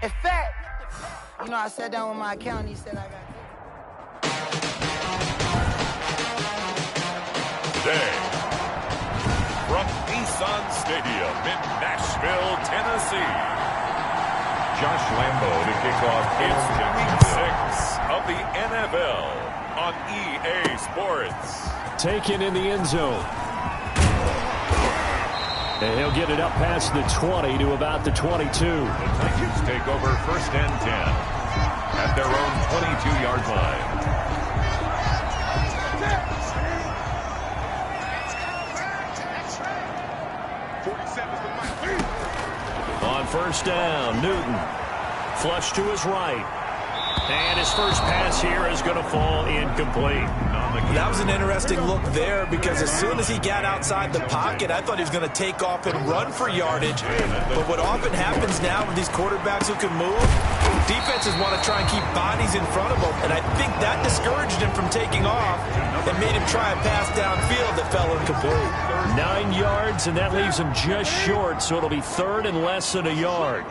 In fact, you know, I sat down with my accountant, he said I got Today, from Nissan Stadium in Nashville, Tennessee, Josh Lambo to kick off. It's Week 6 of the NFL on EA Sports. Taken in the end zone. And he'll get it up past the 20 to about the 22. The Titans take over 1st and 10 at their own 22-yard line. On 1st down, Newton. Flush to his right. And his first pass here is going to fall incomplete. That was an interesting look there because as soon as he got outside the pocket, I thought he was going to take off and run for yardage. But what often happens now with these quarterbacks who can move, defenses want to try and keep bodies in front of them. And I think that discouraged him from taking off and made him try a pass downfield that fell incomplete. 9 yards, and that leaves him just short, so it'll be 3rd and less than a yard.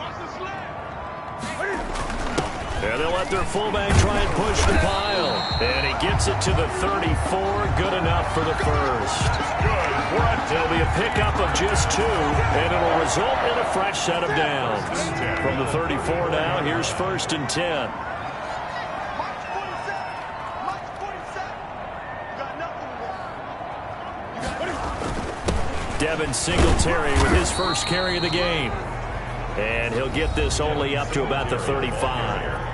And they'll let their fullback try and push the pile. And he gets it to the 34. Good enough for the first. It'll be a pickup of just 2, and it'll result in a fresh set of downs. From the 34 now, here's 1st and 10. Devin Singletary with his first carry of the game. And he'll get this only up to about the 35.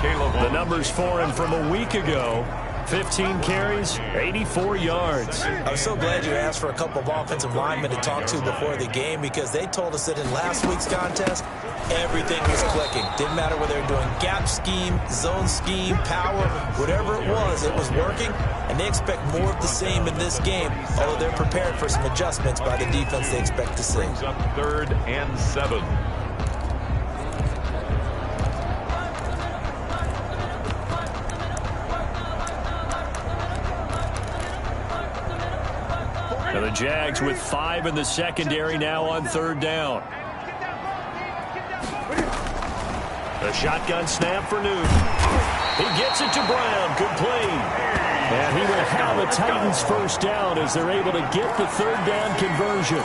The numbers for him from a week ago: 15 carries, 84 yards. I'm so glad you asked for a couple of offensive linemen to talk to before the game because they told us that in last week's contest, everything was clicking. Didn't matter whether they were doing gap scheme, zone scheme, power, whatever it was working. And they expect more of the same in this game, although they're prepared for some adjustments by the defense they expect to see. Brings up 3rd and 7. And the Jags with 5 in the secondary now on 3rd down. The shotgun snap for Newton. He gets it to Brown. Good play. And he will have a Titans first down as they're able to get the 3rd down conversion.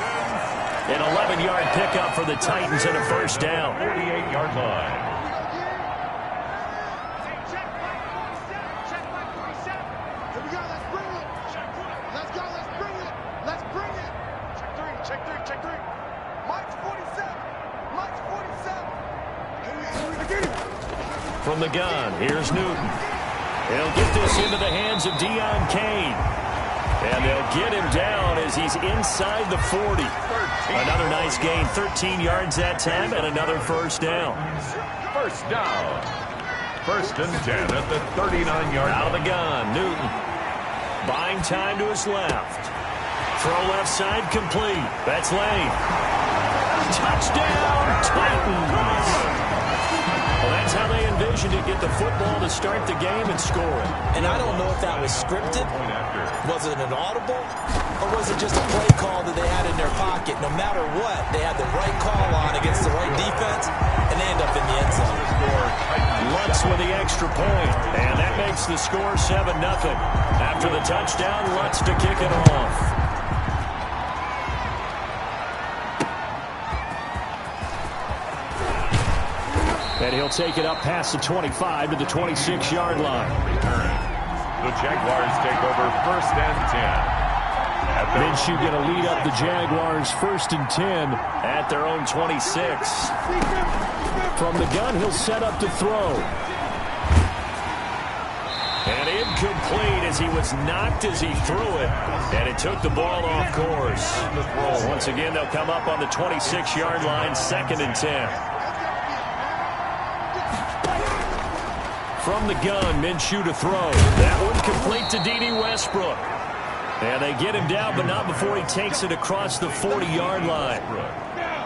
An 11-yard pickup for the Titans and a first down. 48-yard line. From the gun, here's Newton. He'll get this into the hands of Deon Cain. And they'll get him down as he's inside the 40. Another nice gain, 13 yards that time, and another first down. First down. 1st and 10 at the 39-yard line. Out of the gun, Newton. Buying time to his left. Throw left side complete. That's Lane. Touchdown, Titans. Well, that's how they envisioned it, get the football to start the game and score it. And I don't know if that was scripted. Was it an audible? Or was it just a play call that they had in their pocket? No matter what, they had the right call on against the right defense, and they end up in the end zone. Lutz with the extra point, and that makes the score 7-0. After the touchdown, Lutz to kick it off. And he'll take it up past the 25 to the 26-yard line. The Jaguars take over 1st and 10. Minshew going to lead up the Jaguars 1st and 10 at their own 26. From the gun, he'll set up to throw. And incomplete as he was knocked as he threw it. And it took the ball off course. Once again, they'll come up on the 26-yard line, 2nd and 10. From the gun, Minshew to throw. That one complete to D.D. Westbrook. And they get him down, but not before he takes it across the 40-yard line.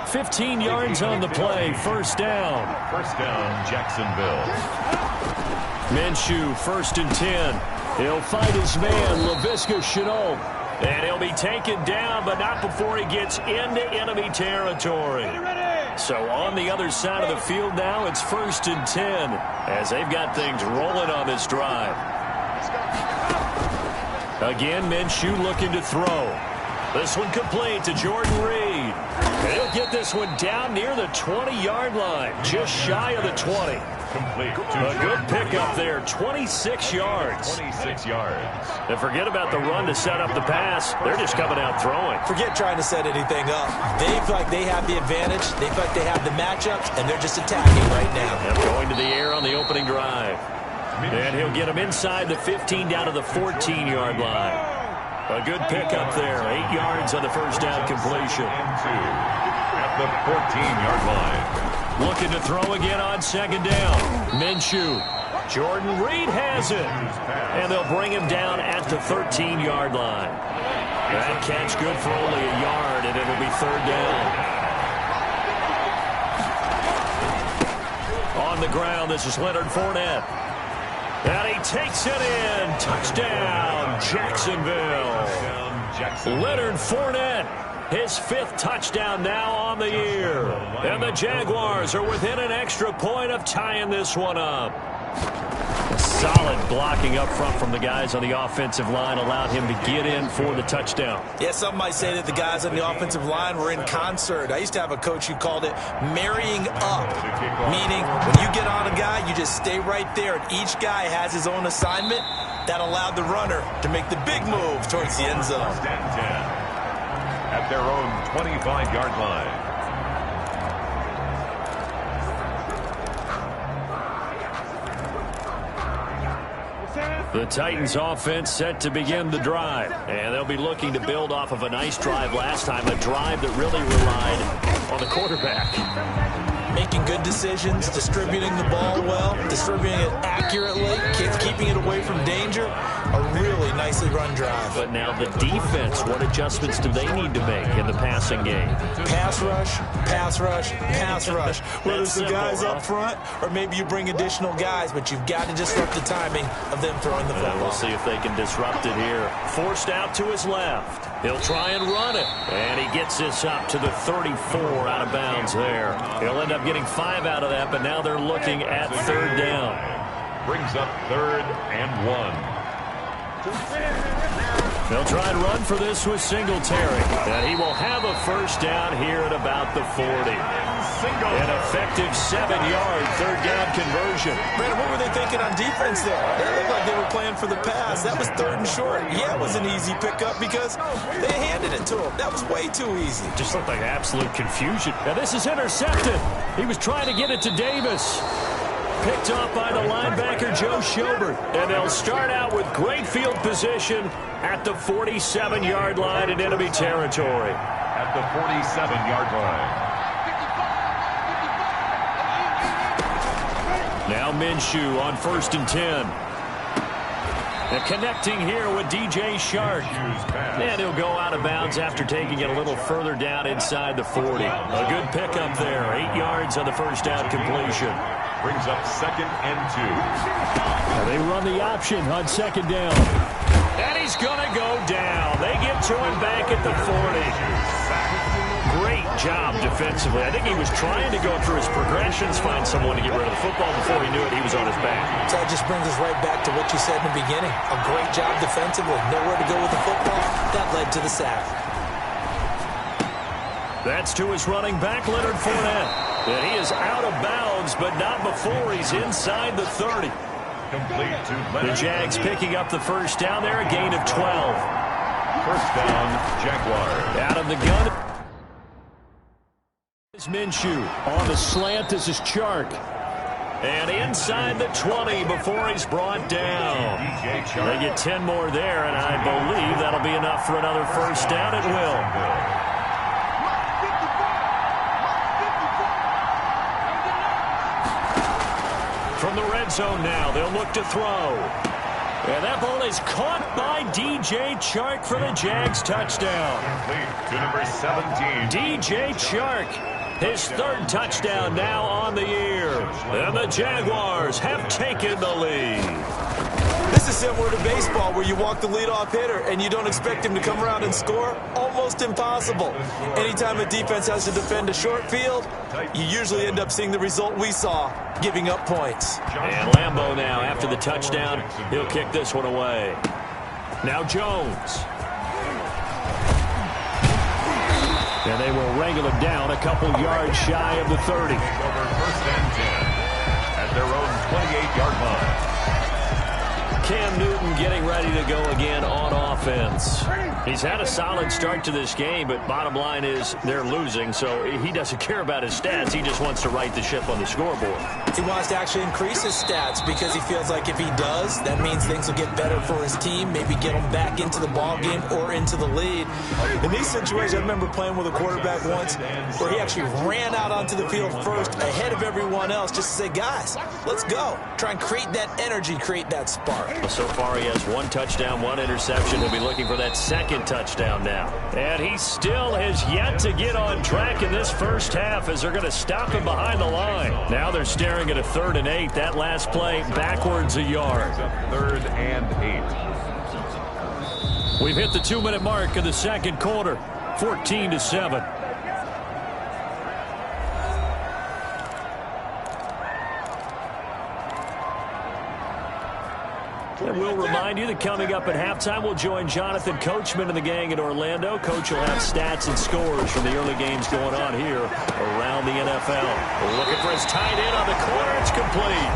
15 yards on the play, first down. First down, Jacksonville. Minshew, 1st and 10. He'll fight his man, Laviska Shenault. And he'll be taken down, but not before he gets into enemy territory. So on the other side of the field now, it's 1st and 10 as they've got things rolling on this drive. Again, Minshew looking to throw. This one complete to Jordan Reed. He'll get this one down near the 20-yard line, just shy of the 20. Complete. A good pickup there, 26 yards. 26 yards. And forget about the run to set up the pass. They're just coming out throwing. Forget trying to set anything up. They feel like they have the advantage. They feel like they have the matchups, and they're just attacking right now. And going to the air on the opening drive. And he'll get him inside the 15 down to the 14-yard line. A good pickup there. 8 yards on the first down completion. At the 14-yard line. Looking to throw again on 2nd down. Minshew. Jordan Reed has it. And they'll bring him down at the 13-yard line. That catch good for only a yard, and it'll be 3rd down. On the ground, this is Leonard Fournette. And he takes it in. Touchdown, Jacksonville. Leonard Fournette, his 5th touchdown now on the year. And the Jaguars are within an extra point of tying this one up. Solid blocking up front from the guys on the offensive line allowed him to get in for the touchdown. Yeah, some might say that the guys on the offensive line were in concert. I used to have a coach who called it marrying up, meaning when you get on a guy, you just stay right there, and each guy has his own assignment. That allowed the runner to make the big move towards the end zone. At their own 25-yard line. The Titans offense set to begin the drive, and they'll be looking to build off of a nice drive last time, a drive that really relied on the quarterback. Making good decisions, distributing the ball well, distributing it accurately, keeping it away from danger. A really nicely run drive. But now the defense, what adjustments do they need to make in the passing game? Pass rush, pass rush, pass rush. Whether it's the guys up front or maybe you bring additional guys, but you've got to disrupt the timing of them throwing the football. We'll see if they can disrupt it here. Forced out to his left. He'll try and run it. And he gets this up to the 34 out of bounds there. He'll end up getting 5 out of that, but now they're looking at 3rd down. Brings up 3rd and 1. They'll try and run for this with Singletary. And he will have a 1st down here at about the 40. An effective 7-yard 3rd down conversion. Brandon, what were they thinking on defense there? They looked like they were playing for the pass. That was 3rd and short. Yeah, it was an easy pickup because they handed it to him. That was way too easy. Just looked like absolute confusion. Now this is intercepted. He was trying to get it to Davis. Picked off by the linebacker, Joe Schobert. And they'll start out with great field position at the 47-yard line in enemy territory. At the 47-yard line. Now Minshew on 1st and 10. And connecting here with DJ Chark. And he'll go out of bounds after taking it a little further down inside the 40. A good pickup there. 8 yards on the 1st down completion. Brings up 2nd and 2. And they run the option on 2nd down. And he's going to go down. They get to him back at the 40. Great job defensively. I think he was trying to go through his progressions, find someone to get rid of the football. Before he knew it, he was on his back. So that just brings us right back to what you said in the beginning. A great job defensively. Nowhere to go with the football. That led to the sack. That's to his running back, Leonard Fournette. And he is out of bounds, but not before he's inside the 30. Complete to Leonard. The Jags picking up the 1st down there, a gain of 12. 1st down, Jaguars. Out of the gun is Minshew. On the slant, this is Chark. And inside the 20 before he's brought down. They get 10 more there, and I believe that'll be enough for another 1st down. It will. From the red zone now, they'll look to throw. And that ball is caught by DJ Chark for the Jags touchdown. Complete to number 17. DJ Chark, his 3rd touchdown now on the year. And the Jaguars have taken the lead. This is similar to baseball where you walk the leadoff hitter and you don't expect him to come around and score. Almost impossible. Anytime a defense has to defend a short field, you usually end up seeing the result we saw, giving up points. And Lambeau now, after the touchdown, he'll kick this one away. Now Jones. And they will wrangle it down a couple yards shy of the 30. Over 1st and 10 at their own 28-yard line. Cam Newton getting ready to go again on offense. He's had a solid start to this game, but bottom line is they're losing, so he doesn't care about his stats. He just wants to right the ship on the scoreboard. He wants to actually increase his stats because he feels like if he does, that means things will get better for his team, maybe get him back into the ball game or into the lead. In these situations, I remember playing with a quarterback once where he actually ran out onto the field first ahead of everyone else just to say, guys, let's go. Try and create that energy, create that spark. So far, he has 1 touchdown, 1 interception. He'll be looking for that second touchdown now. And he still has yet to get on track in this first half as they're going to stop him behind the line. Now they're staring at a 3rd and 8. That last play backwards a yard. 3rd and 8. We've hit the 2-minute mark of the second quarter. 14-7. And we'll remind you that coming up at halftime, we'll join Jonathan Coachman and the gang in Orlando. Coach will have stats and scores from the early games going on here around the NFL. Looking for his tight end on the corner. It's complete.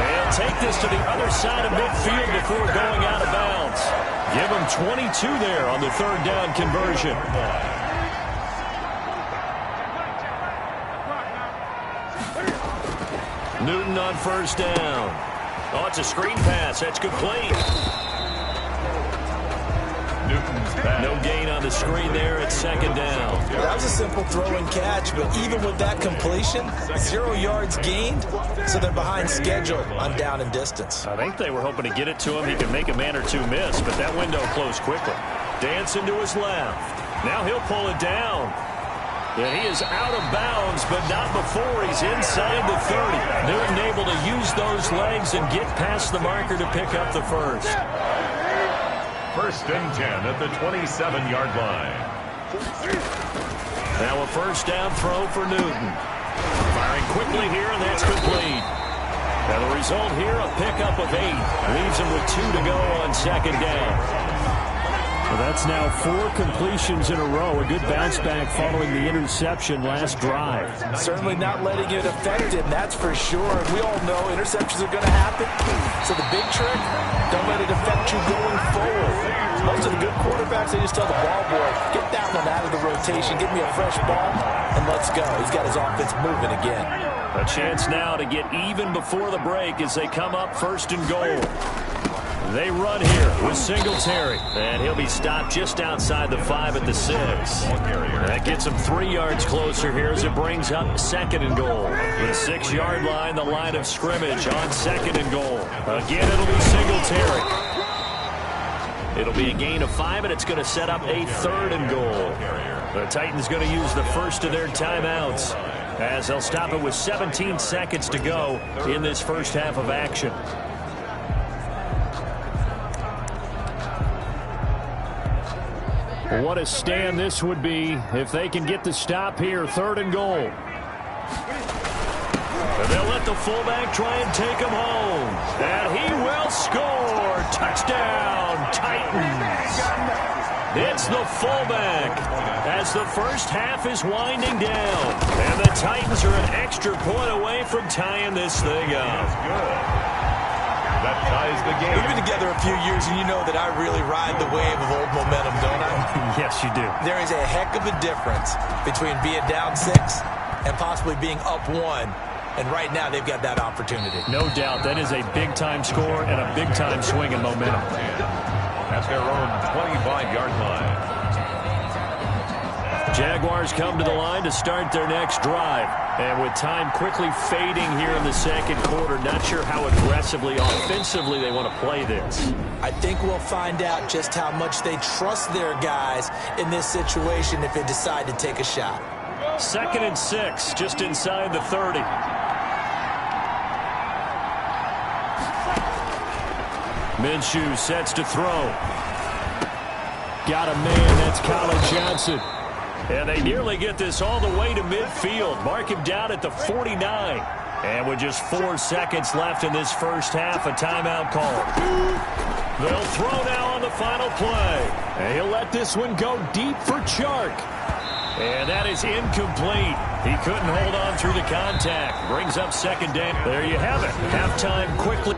They'll take this to the other side of midfield before going out of bounds. Give him 22 there on the 3rd down conversion. Newton on 1st down. Oh, it's a screen pass. That's complete. Newton's pass. No gain on the screen there at 2nd down. Well, that was a simple throw and catch, but even with that completion, 0 yards gained, so they're behind schedule on down and distance. I think they were hoping to get it to him. He could make a man or two miss, but that window closed quickly. Dancing to his left. Now he'll pull it down. And he is out of bounds, but not before he's inside the 30. Newton able to use those legs and get past the marker to pick up the first. 1st and 10 at the 27-yard line. Now a 1st down throw for Newton. Firing quickly here, and that's complete. Now the result here, a pickup of 8. Leaves him with 2 to go on 2nd down. Well, that's now 4 completions in a row. A good bounce back following the interception last drive. Certainly not letting it affect him, that's for sure. We all know interceptions are going to happen. So the big trick, don't let it affect you going forward. Most of the good quarterbacks, they just tell the ball boy, get that one out of the rotation, give me a fresh ball, and let's go. He's got his offense moving again. A chance now to get even before the break as they come up 1st and goal. They run here with Singletary, and he'll be stopped just outside the 5 at the 6. That gets him 3 yards closer here as it brings up 2nd and goal. The 6-yard line, the line of scrimmage on 2nd and goal. Again, it'll be Singletary. It'll be a gain of 5, and it's going to set up a 3rd and goal. The Titans going to use the first of their timeouts as they'll stop it with 17 seconds to go in this first half of action. What a stand this would be if they can get the stop here. 3rd and goal. And they'll let the fullback try and take him home. And he will score. Touchdown, Titans. It's the fullback as the first half is winding down. And the Titans are an extra point away from tying this thing up. That ties the game. We've been together a few years, and you know that I really ride the wave of old momentum, don't I? Yes, you do. There is a heck of a difference between being down 6 and possibly being up 1. And right now, they've got that opportunity. No doubt. That is a big-time score and a big-time swing in momentum. At their own 25-yard line. Jaguars come to the line to start their next drive. And with time quickly fading here in the second quarter, not sure how aggressively, offensively they want to play this. I think we'll find out just how much they trust their guys in this situation if they decide to take a shot. 2nd and 6, just inside the 30. Minshew sets to throw. Got a man, that's Colin Johnson. And they nearly get this all the way to midfield. Mark him down at the 49. And with just 4 seconds left in this first half, a timeout call. They'll throw now on the final play. And he'll let this one go deep for Chark. And that is incomplete. He couldn't hold on through the contact. Brings up second down. There you have it. Halftime quickly.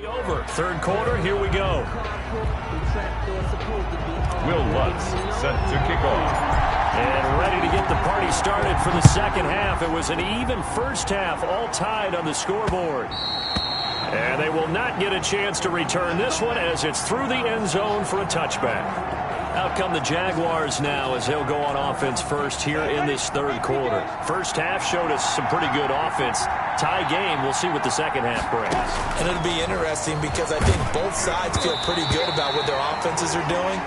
Over. Third quarter, here we go. Will Lutz set to kick off. And ready to get the party started for the second half. It was an even first half, all tied on the scoreboard. And they will not get a chance to return this one as it's through the end zone for a touchback. Out come the Jaguars now as they'll go on offense first here in this third quarter. First half showed us some pretty good offense. Tie game, we'll see what the second half brings. And it'll be interesting because I think both sides feel pretty good about what their offenses are doing.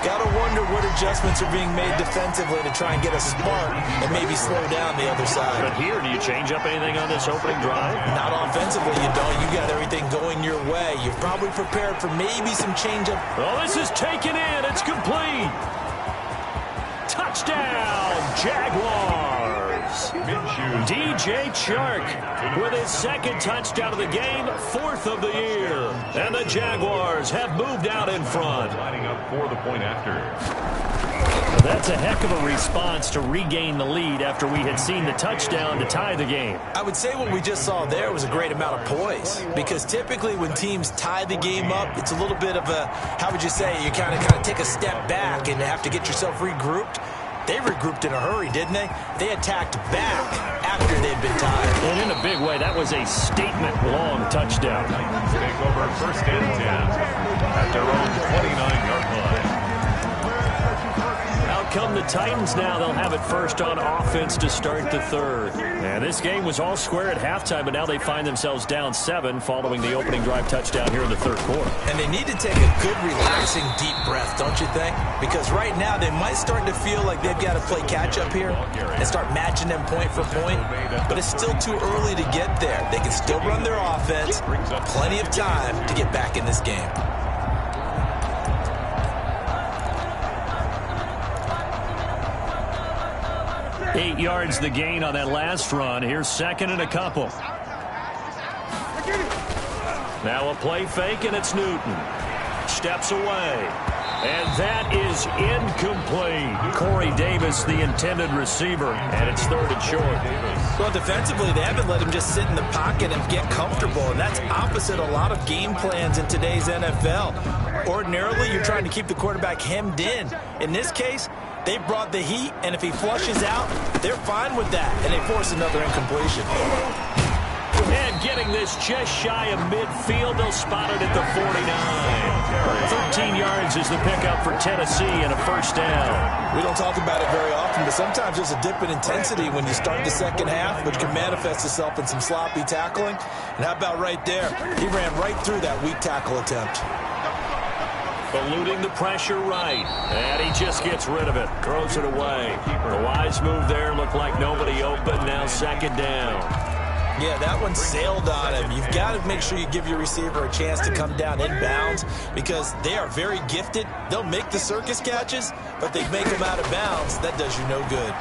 Got to wonder what adjustments are being made defensively to try and get a spark and maybe slow down the other side. But here, do you change up anything on this opening drive? Not offensively, you don't. You got everything going your way. You're probably prepared for maybe some change-up. Oh, this is taken in. It's complete. Touchdown, Jaguars. DJ Chark with his second touchdown of the game, 4th of the year. And the Jaguars have moved out in front. Lining up for the point after. That's a heck of a response to regain the lead after we had seen the touchdown to tie the game. I would say what we just saw there was a great amount of poise, because typically when teams tie the game up, it's a little bit of a, how would you say, you kind of take a step back and have to get yourself regrouped. They regrouped in a hurry, didn't they? They attacked back after they'd been tied. And in a big way, that was a statement-long touchdown. Titans take over first and 10 at their own 29-yard line. Out come the Titans now. They'll have it first on offense to start the third. And this game was all square at halftime, but now they find themselves down 7 following the opening drive touchdown here in the third quarter. And they need to take a good, relaxing, deep breath, don't you think? Because right now they might start to feel like they've got to play catch-up here and start matching them point for point. But it's still too early to get there. They can still run their offense. Plenty of time to get back in this game. 8 yards the gain on that last run. Here's second and a couple. Now a play fake, and it's Newton. Steps away. And that is incomplete. Corey Davis, the intended receiver, and it's third and short. Well, defensively, they haven't let him just sit in the pocket and get comfortable, and that's opposite a lot of game plans in today's NFL. Ordinarily, you're trying to keep the quarterback hemmed in. In this case, they brought the heat, and if he flushes out, they're fine with that, and they force another incompletion. And getting this just shy of midfield, they'll spot it at the 49. 13 yards is the pickup for Tennessee and a first down. We don't talk about it very often, but sometimes there's a dip in intensity when you start the second half, which can manifest itself in some sloppy tackling. And how about right there? He ran right through that weak tackle attempt. Eluding the pressure right. And he just gets rid of it. Throws it away. The wise move there. Looked like nobody open. Now second down. Yeah, that one sailed on him. You've got to make sure you give your receiver a chance to come down inbounds because they are very gifted. They'll make the circus catches, but they make them out of bounds. That does you no good.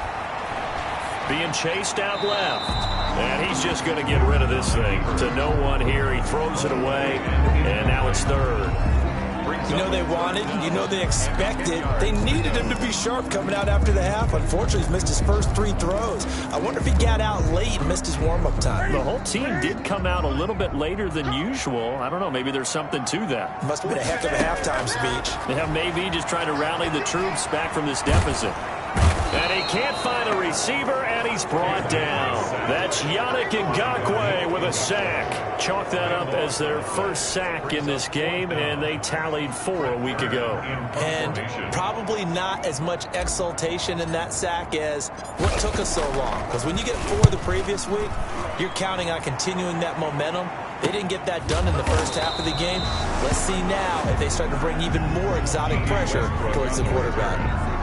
Being chased out left. And he's just going to get rid of this thing. To no one here. He throws it away, and now it's third. You know they wanted, you know they expected. They needed him to be sharp coming out after the half. Unfortunately, he's missed his first 3 throws. I wonder if he got out late and missed his warm-up time. The whole team did come out a little bit later than usual. I don't know, maybe there's something to that. Must have been a heck of a halftime speech. Yeah, maybe just trying to rally the troops back from this deficit. And he can't find a receiver, and he's brought down. That's Yannick Ngakoue with a sack. Chalk that up as their first sack in this game, and they tallied 4 a week ago. And probably not as much exultation in that sack as what took us so long. Because when you get 4 the previous week, you're counting on continuing that momentum. They didn't get that done in the first half of the game. Let's see now if they start to bring even more exotic pressure towards the quarterback.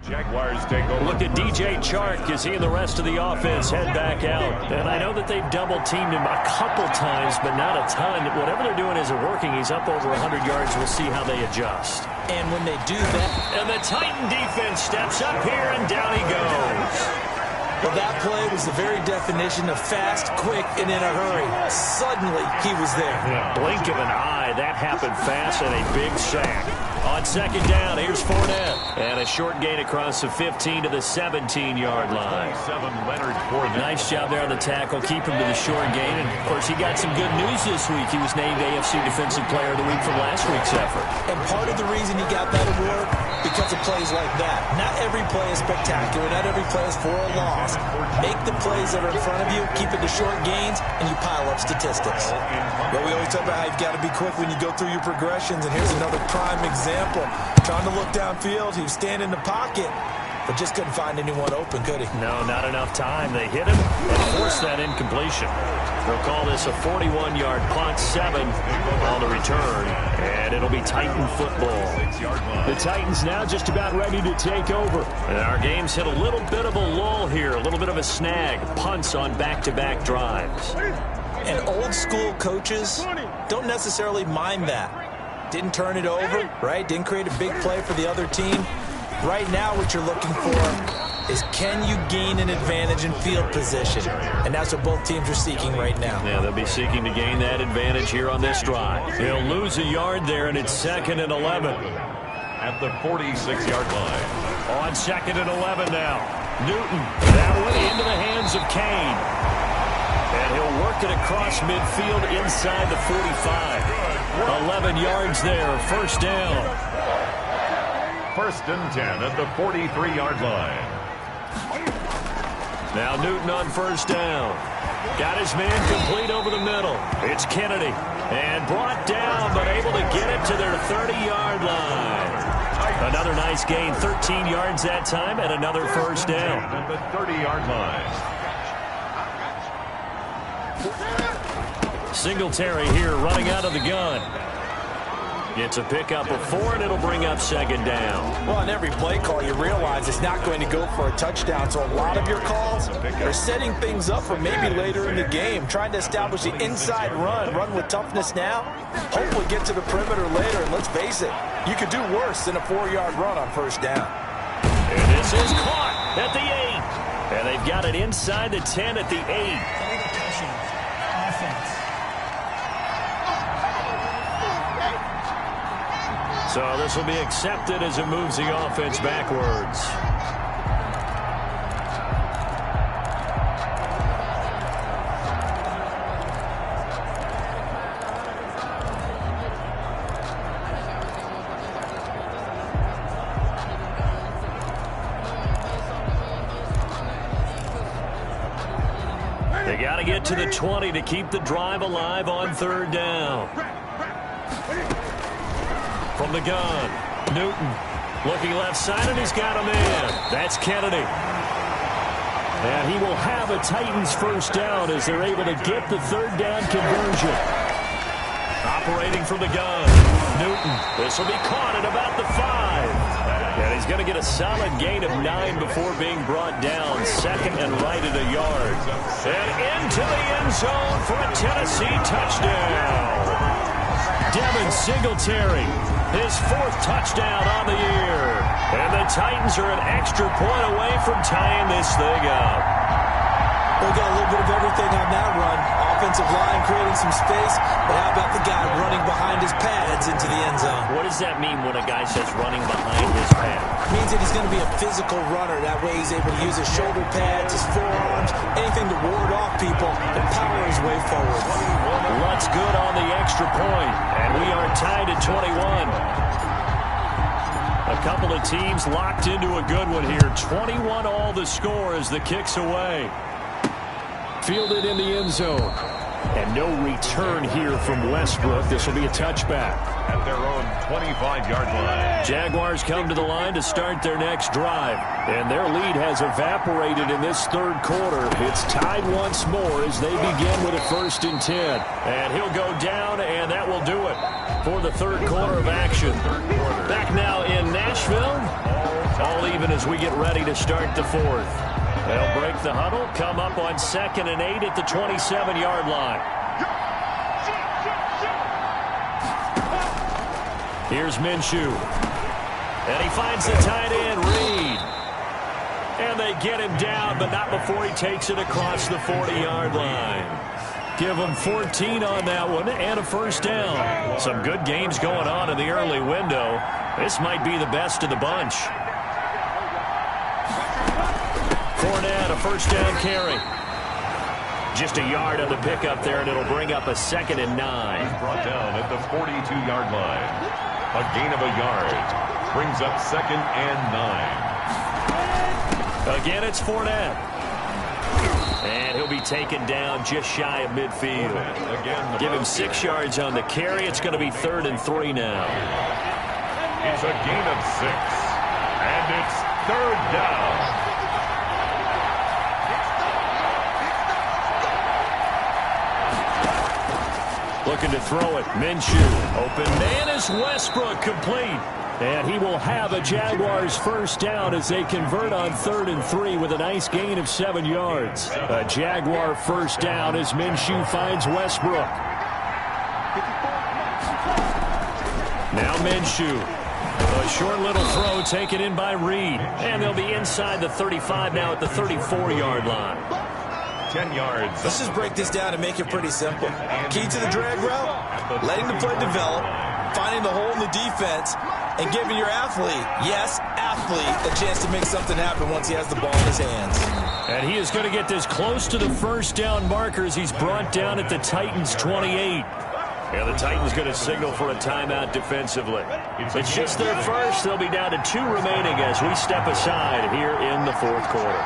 Jaguars take over. Look at DJ Chark as he and the rest of the offense head back out. And I know that they've double-teamed him a couple times, but not a ton. Whatever they're doing isn't working. He's up over 100 yards. We'll see how they adjust. And when they do that... And the Titan defense steps up here, and down he goes. Well, that play was the very definition of fast, quick, and in a hurry. Suddenly, he was there. Yeah, blink of an eye. That happened fast, and a big sack. On second down, here's Fournette. And a short gain across the 15 to the 17-yard line. Nice job there on the tackle. Keep him to the short gain. And, of course, he got some good news this week. He was named AFC Defensive Player of the Week from last week's effort. And part of the reason he got that award, because of plays like that. Not every play is spectacular. Not every play is for a loss. Make the plays that are in front of you, keep it to short gains, and you pile up statistics. Well, we always talk about how you've got to be quick when you go through your progressions, and here's another prime example. Trying to look downfield, he was standing in the pocket, but just couldn't find anyone open, could he? No, not enough time. They hit him and forced that incompletion. They'll call this a 41-yard punt, 7 on the return, and it'll be Titan football. The Titans now just about ready to take over. And our game's hit a little bit of a lull here, a little bit of a snag. Punts on back-to-back drives. And old-school coaches don't necessarily mind that. Didn't turn it over, right? Didn't create a big play for the other team. Right now, what you're looking for is can you gain an advantage in field position? And that's what both teams are seeking right now. Yeah, they'll be seeking to gain that advantage here on this drive. He'll lose a yard there, and it's 2nd and 11. At the 46-yard line. On 2nd and 11 now. Newton, that way into the hands of Kane. And he'll work it across midfield inside the 45. 11 yards there, first down. 1st and 10 at the 43-yard line. Now Newton on first down. Got his man complete over the middle. It's Kennedy. And brought down, but able to get it to their 30-yard line. Another nice gain, 13 yards that time, and another first down. At the 30-yard line. Singletary here running out of the gun. Gets a pickup of 4, and it'll bring up 2nd down. Well, on every play call, you realize it's not going to go for a touchdown. So a lot of your calls are setting things up for maybe later in the game, trying to establish the inside run with toughness now, hopefully get to the perimeter later. And let's face it, you could do worse than a 4-yard run on first down. And this is caught at the 8. And they've got it inside the 10 at the 8. So this will be accepted as it moves the offense backwards. They got to get to the 20 to keep the drive alive on 3rd down. From the gun, Newton looking left side, and he's got a man. That's Kennedy. And he will have a Titans first down as they're able to get the third down conversion. Operating from the gun, Newton. This will be caught at about the 5. And he's going to get a solid gain of 9 before being brought down. Second and right at a yard. And into the end zone for a Tennessee touchdown. Devin Singletary, his 4th touchdown on the year. And the Titans are an extra point away from tying this thing up. We got a little bit of everything on that run. Offensive line creating some space, but how about the guy running behind his pads into the end zone? What does that mean when a guy says running behind his pad? It means that he's going to be a physical runner. That way he's able to use his shoulder pads, his forearms, anything to ward off people and power his way forward. Lutz good on the extra point, and we are tied at 21. A couple of teams locked into a good one here. 21 all the score as the kick's away. Fielded in the end zone. And no return here from Westbrook. This will be a touchback. At their own 25-yard line. Jaguars come to the line to start their next drive. And their lead has evaporated in this third quarter. It's tied once more as they begin with a 1st and 10. And he'll go down, and that will do it for the third quarter of action. Back now in Nashville. All even as we get ready to start the 4th. They'll break the huddle, come up on 2nd and 8 at the 27-yard line. Here's Minshew. And he finds the tight end, Reed. And they get him down, but not before he takes it across the 40-yard line. Give him 14 on that one and a first down. Some good games going on in the early window. This might be the best of the bunch. Fournette, a first down carry. Just a yard on the pickup there, and it'll bring up a 2nd and 9. He's brought down at the 42-yard line. A gain of a yard. Brings up 2nd and 9. Again, it's Fournette. And he'll be taken down just shy of midfield. Again, give him 6 yards on the carry. It's going to be 3rd and 3 now. It's a gain of 6. And it's 3rd down. Looking to throw it. Minshew. Open man is Westbrook, complete. And he will have a Jaguars first down as they convert on 3rd and 3 with a nice gain of 7 yards. A Jaguar first down as Minshew finds Westbrook. Now Minshew. A short little throw taken in by Reed. And they'll be inside the 35 now at the 34-yard line. 10 yards. Let's just break this down and make it pretty simple. Key to the drag route, letting the play develop, finding the hole in the defense, and giving your athlete, yes, athlete, a chance to make something happen once he has the ball in his hands. And he is going to get this close to the first down markers. He's brought down at the Titans' 28. And the Titans going to signal for a timeout defensively. It's just their first. They'll be down to 2 remaining as we step aside here in the 4th quarter.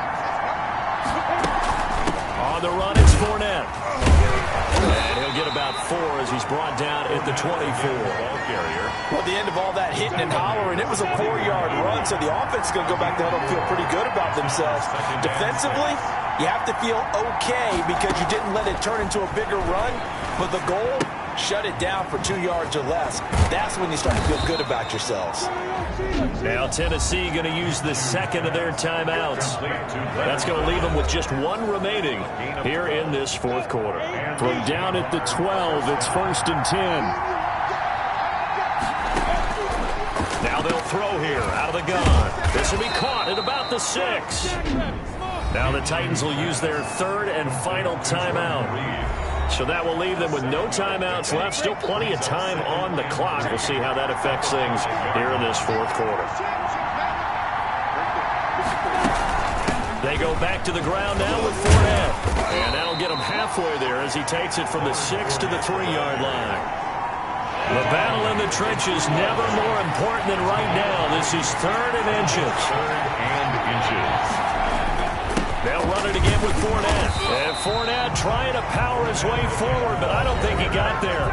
On the run, it's Fournette. And he'll get about 4 as he's brought down at the 24. Ball carrier. Well, at the end of all that hitting and hollering, it was a 4-yard run, so the offense is going to go back to huddle and feel pretty good about themselves. Defensively, you have to feel okay because you didn't let it turn into a bigger run, but the goal, shut it down for 2 yards or less. That's when you start to feel good about yourselves. Now Tennessee going to use the 2nd of their timeouts. That's going to leave them with just 1 remaining here in this 4th quarter. From down at the 12, it's 1st and 10. Now they'll throw here out of the gun. This will be caught at about the 6. Now the Titans will use their 3rd and final timeout. So that will leave them with no timeouts left. Still plenty of time on the clock. We'll see how that affects things here in this 4th quarter. They go back to the ground now with Fournette. And that'll get him halfway there as he takes it from the 6 to the 3-yard line. The battle in the trenches never more important than right now. This is 3rd and inches. 3rd and inches. They'll run it again with Fournette. And Fournette trying to power his way forward, but I don't think he got there.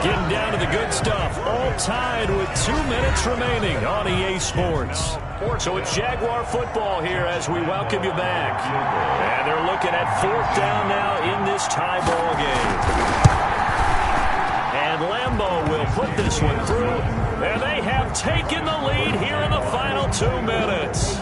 Getting down to the good stuff. All tied with 2 minutes remaining on EA Sports. So it's Jaguar football here as we welcome you back. And they're looking at 4th down now in this tie ball game. And Lambeau will put this one through. And they have taken the lead here in the final 2 minutes.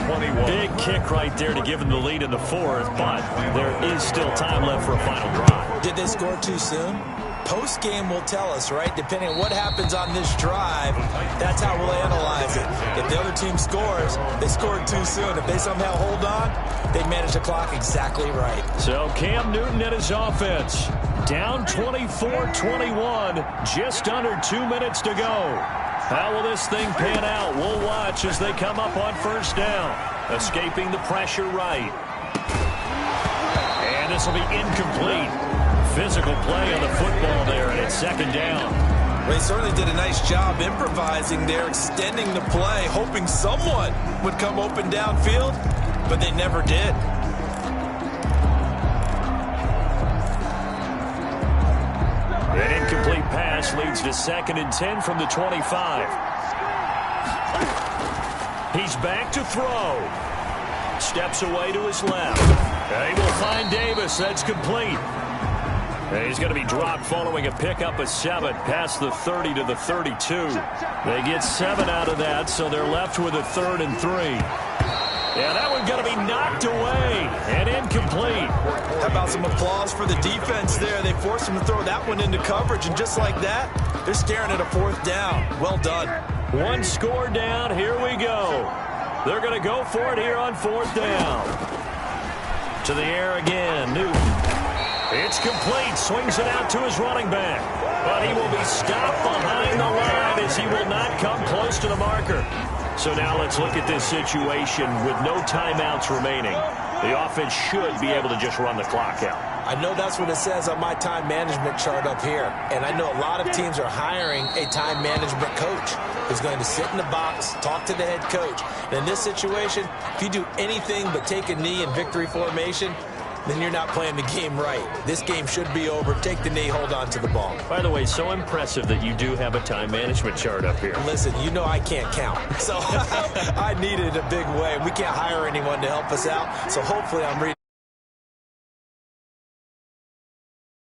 21. Big kick right there to give them the lead in the 4th, but there is still time left for a final drive. Did they score too soon? Post-game will tell us, right? Depending on what happens on this drive, that's how we'll analyze it. If the other team scores, they scored too soon. If they somehow hold on, they manage the clock exactly right. So Cam Newton and his offense down 24-21, just under 2 minutes to go. How will this thing pan out? We'll watch as they come up on 1st down. Escaping the pressure right. And this will be incomplete. Physical play on the football there, and it's 2nd down. They certainly did a nice job improvising there, extending the play, hoping someone would come open downfield, but they never did. An incomplete pass leads to 2nd and 10 from the 25. He's back to throw. Steps away to his left. He will find Davis. That's complete. And he's going to be dropped following a pickup of 7 past the 30 to the 32. They get 7 out of that, so they're left with a 3rd and 3. Yeah, that one's going to be knocked away and incomplete. How about some applause for the defense there? They forced him to throw that one into coverage, and just like that, they're staring at a 4th down. Well done. 1 score down. Here we go. They're going to go for it here on 4th down. To the air again. Newton. It's complete. Swings it out to his running back. But he will be stopped behind the line as he will not come close to the marker. So now let's look at this situation with no timeouts remaining. The offense should be able to just run the clock out. I know that's what it says on my time management chart up here. And I know a lot of teams are hiring a time management coach who's going to sit in the box, talk to the head coach. And in this situation, if you do anything but take a knee in victory formation, then you're not playing the game right. This game should be over. Take the knee, hold on to the ball. By the way, so impressive that you do have a time management chart up here. Listen, you know I can't count. So I need it in a big way. We can't hire anyone to help us out. So hopefully I'm reading.